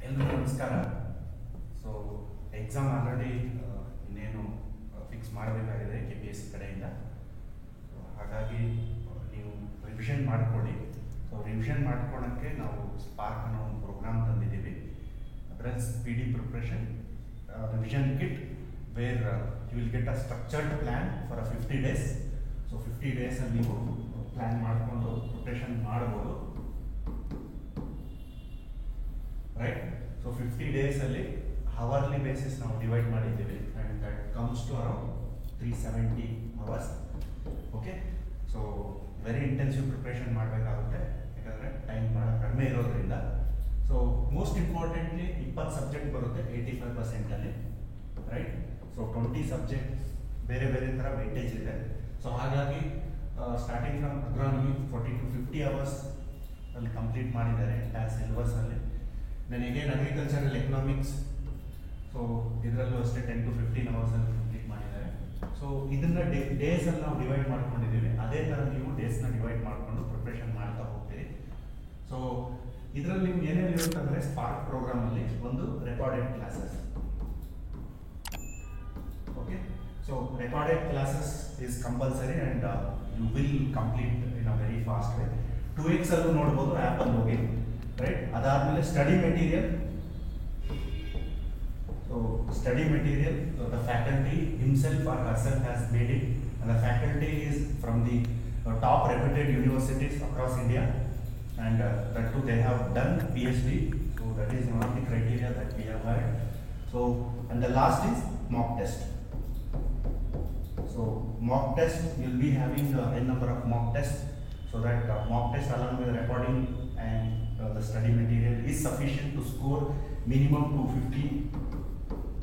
ಎಲ್ರಿಗೂ ನಮಸ್ಕಾರ. So exam already ಇನ್ನೇನು ಫಿಕ್ಸ್ ಮಾಡಬೇಕಾಗಿದೆ KPSC ಕಡೆಯಿಂದ. ಹಾಗಾಗಿ ನೀವು ರಿವಿಷನ್ ಮಾಡಿಕೊಳ್ಳಿ. ಸೊ ರಿವಿಷನ್ ಮಾಡ್ಕೊಳ್ಳೋಕ್ಕೆ ನಾವು ಸ್ಪಾರ್ಕ್ ಅನ್ನೋ ಒಂದು ಪ್ರೋಗ್ರಾಮ್ ತಂದಿದ್ದೀವಿ. ಅದರಲ್ಲಿ PD preparation revision kit where you will get a structured plan for 50 days. So 50 days ನೀವು ಪ್ಲ್ಯಾನ್ ಮಾಡಿಕೊಂಡು ಪ್ರಿಪ್ರೇಷನ್ ಮಾಡ್ಬೋದು, right. So 50 days hourly basis ನಾವು ಡಿವೈಡ್ ಮಾಡಿದ್ದೀವಿ and that comes to around 370 hours. Okay, so very intensive preparation ಮಾಡಬೇಕಾಗುತ್ತೆ, ಯಾಕಂದರೆ time ಭಾಳ ಕಡಿಮೆ ಇರೋದ್ರಿಂದ. ಸೊ ಮೋಸ್ಟ್ ಇಂಪಾರ್ಟೆಂಟ್ಲಿ 20 ಸಬ್ಜೆಕ್ಟ್ ಬರುತ್ತೆ 85%, ರೈಟ್. ಸೊ 20 ಸಬ್ಜೆಕ್ಟ್ಸ್ ಬೇರೆ ಬೇರೆ ಥರ ವೆಯ್ಟೇಜ್ ಇದೆ. ಸೊ ಹಾಗಾಗಿ starting from agronomy 40 to 50 hours ಅಲ್ಲಿ ಕಂಪ್ಲೀಟ್ ಮಾಡಿದ್ದಾರೆ ಎಂಟೈರ್ ಸಿಲೆಬಸಲ್ಲಿ. Then again agricultural economics, so ಇದರಲ್ಲೂ ಅಷ್ಟೇ 10 to 15 hours ಅಲ್ಲಿ ಕಂಪ್ಲೀಟ್ ಮಾಡಿದ್ದಾರೆ. ಸೊ ಇದನ್ನ ಡೇಸಲ್ಲಿ ನಾವು ಡಿವೈಡ್ ಮಾಡ್ಕೊಂಡಿದ್ದೀವಿ. ಅದೇ ಥರ ನೀವು ಡೇಸ್ನ ಡಿವೈಡ್ ಮಾಡಿಕೊಂಡು ಪ್ರಿಪ್ರೇಷನ್ ಮಾಡ್ತಾ ಹೋಗ್ತೀರಿ. ಸೊ ಇದರಲ್ಲಿ ನಿಮ್ಗೆ ಏನೇನು ಇರುತ್ತಂದರೆ ಸ್ಪಾರ್ಕ್ ಪ್ರೋಗ್ರಾಮಲ್ಲಿ ಒಂದು recorded classes. Okay, so recorded classes is compulsory and you will complete in a very fast way. 2x ಅಲ್ಲೂ ನೋಡ್ಬೋದು ಆ್ಯಪಲ್ಲಿ ಹೋಗಿ, ರೈಟ್. ಅದಾದಮೇಲೆ study material. So study material the faculty himself or herself has made it, and the faculty is from the top reputed universities across India, and that too they have done PhD. So that is one of the criteria that we have had. So and the last is mock test. So mock test, you'll be having n number of mock tests, so that mock test along with recording and the study material is sufficient to score minimum 250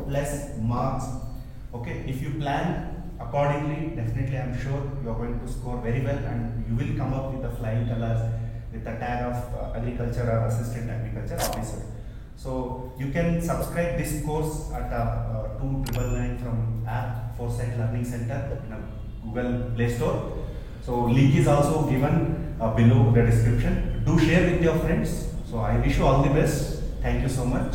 plus marks. Okay, if you plan accordingly, definitely I'm sure you are going to score very well and you will come up with the flying colors with the tag of agriculture or assistant agriculture officer. So you can subscribe this course at 2999 from app Foresight Learning Center in a Google Play Store. So link is also given below the description. Do share with your friends. So I wish you all the best. Thank you so much.